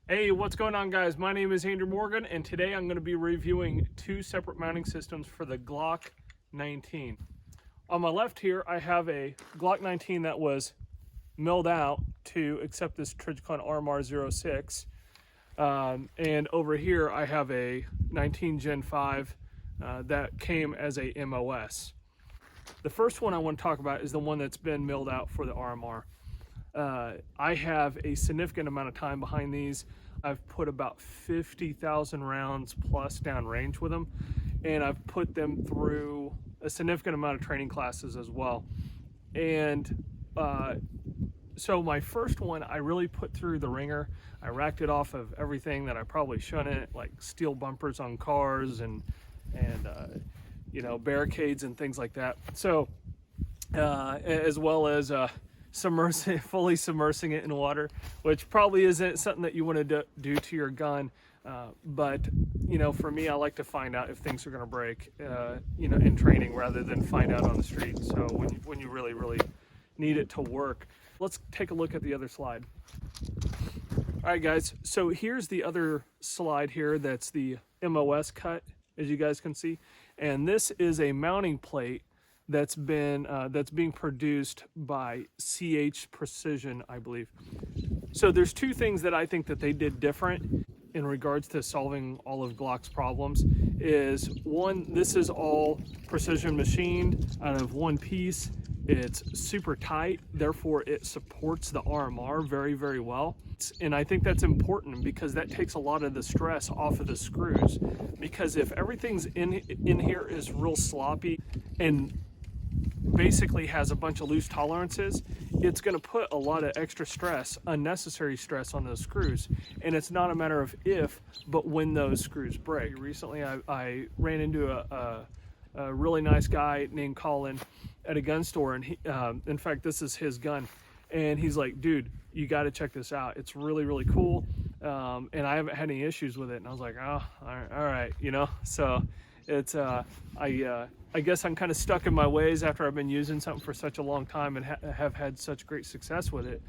Hey, what's going on, guys? My name is Andrew Morgan, and today I'm going to be reviewing two separate mounting systems for the Glock 19. On my left here, I have a Glock 19 that was milled out to accept this Trijicon RMR 06. And over here, I have a 19 Gen 5 that came as a MOS. The first one I want to talk about is the one that's been milled out for the RMR. I have a significant amount of time behind these. I've put about 50,000 rounds plus downrange with them, and I've put them through a significant amount of training classes as well. And so my first one, I really put through the ringer. I racked it off of everything that I probably shouldn't, like steel bumpers on cars and you know, barricades and things like that. So as well as fully submersing it in water, which probably isn't something that you want to do to your gun. But you know, for me, I like to find out if things are going to break, you know, in training rather than find out on the street. So when you really need it to work. Let's take a look at the other slide. All right, guys. So here's the other slide here. That's the MOS cut, as you guys can see, and this is a mounting plate that's being produced by CH Precision, I believe. So there's two things that I think that they did different in regards to solving all of Glock's problems. Is one, this is all precision machined out of one piece. It's super tight, therefore it supports the RMR very well. And I think that's important because that takes a lot of the stress off of the screws. Because if everything's in here is real sloppy and basically has a bunch of loose tolerances, it's going to put a lot of extra stress, unnecessary stress on those screws. And it's not a matter of if, but when those screws break. Recently I ran into a really nice guy named Colin at a gun store, and he, in fact, this is his gun, and he's like, dude, you got to check this out. It's really cool. And I haven't had any issues with it. And I was like, oh, all right, you know. So it's I guess I'm kind of stuck in my ways after I've been using something for such a long time and have had such great success with it.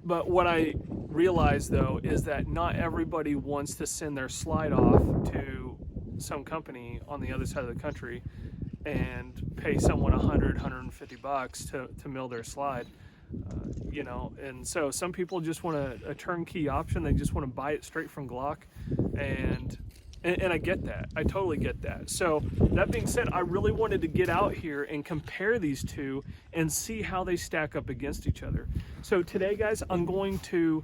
But what I realized, though, is that not everybody wants to send their slide off to some company on the other side of the country and pay someone $150 to mill their slide. You know, and so some people just want a turnkey option. They just want to buy it straight from Glock, and I get that. I totally get that. So that being said, I really wanted to get out here and compare these two and see how they stack up against each other. So today, guys, I'm going to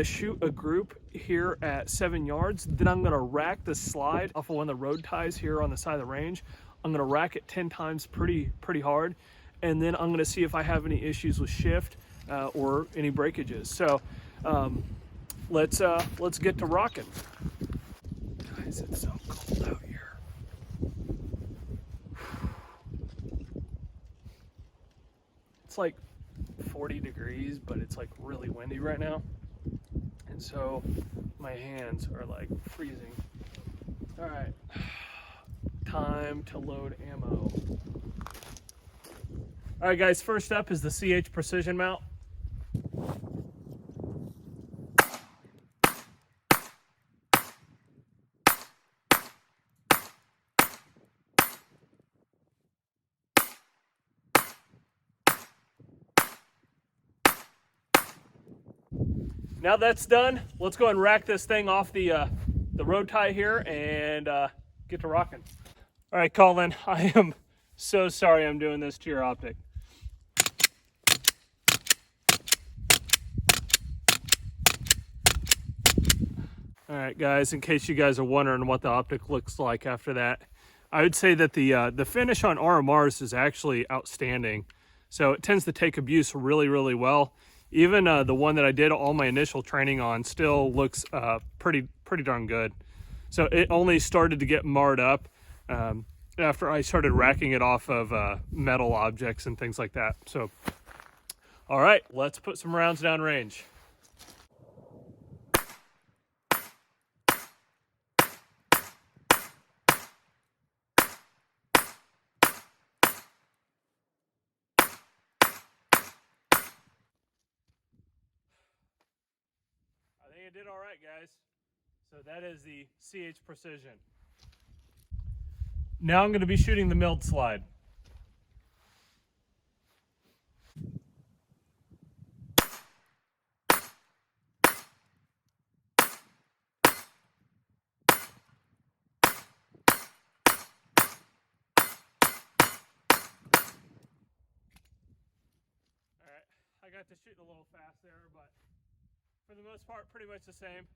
shoot a group here at 7 yards. Then I'm going to rack the slide off of one of the road ties here on the side of the range. I'm going to rack it 10 times pretty hard. And then I'm going to see if I have any issues with shift or any breakages. So let's get to rocking. Guys, it's so cold out here. It's like 40 degrees, but it's like really windy right now. And so my hands are like freezing. All right, time to load ammo. All right, guys, first up is the CH Precision mount. Now that's done, let's go and rack this thing off the road tie here and get to rocking. All right, Colin, I am so sorry I'm doing this to your optic. All right, guys, in case you guys are wondering what the optic looks like after that, I would say that the finish on RMRs is actually outstanding. So it tends to take abuse really well. Even the one that I did all my initial training on still looks pretty darn good. So it only started to get marred up after I started racking it off of metal objects and things like that. So, all right, let's put some rounds down range. it did all right, guys. So that is the CH Precision. Now I'm going to be shooting the milled slide. I got to shooting a little fast there, but for the most part, pretty much the same.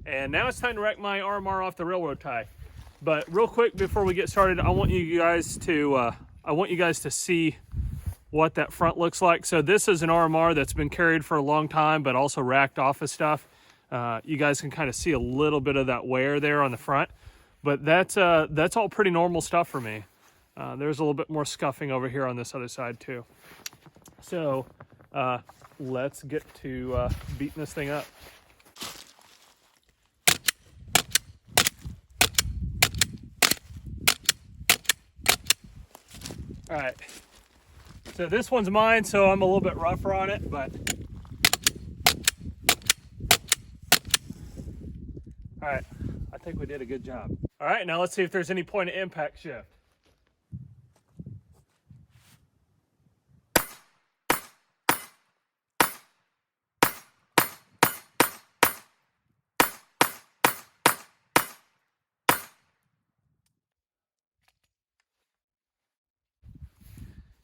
And now it's time to wreck my RMR off the railroad tie. But real quick before we get started, I want you guys to see what that front looks like. So this is an RMR that's been carried for a long time, but also racked off of stuff. You guys can kind of see a little bit of that wear there on the front, but that's all pretty normal stuff for me. There's a little bit more scuffing over here on this other side too. So let's get to beating this thing up. All right, so this one's mine, so I'm a little bit rougher on it, but all right, I think we did a good job. All right, now let's see if there's any point of impact shift.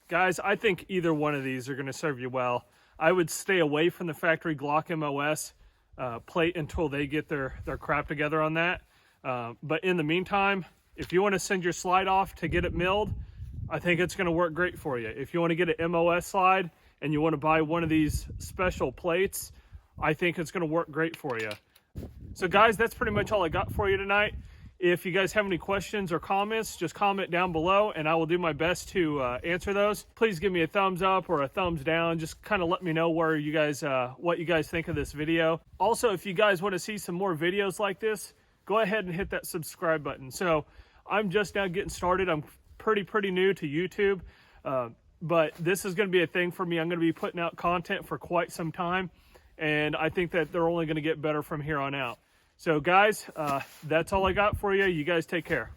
Guys, I think either one of these are going to serve you well. I would stay away from the factory Glock MOS plate until they get their crap together on that. But in the meantime, if you want to send your slide off to get it milled, I think it's going to work great for you. If you want to get an MOS slide and you want to buy one of these special plates, I think it's going to work great for you. So guys, that's pretty much all I got for you tonight. If you guys have any questions or comments, just comment down below and I will do my best to answer those. Please give me a thumbs up or a thumbs down. Just kind of let me know where you guys, what you guys think of this video. Also, if you guys want to see some more videos like this, go ahead and hit that subscribe button. So I'm just now getting started. I'm pretty new to YouTube, but this is going to be a thing for me. I'm going to be putting out content for quite some time, and I think that they're only going to get better from here on out. So guys, that's all I got for you. You guys take care.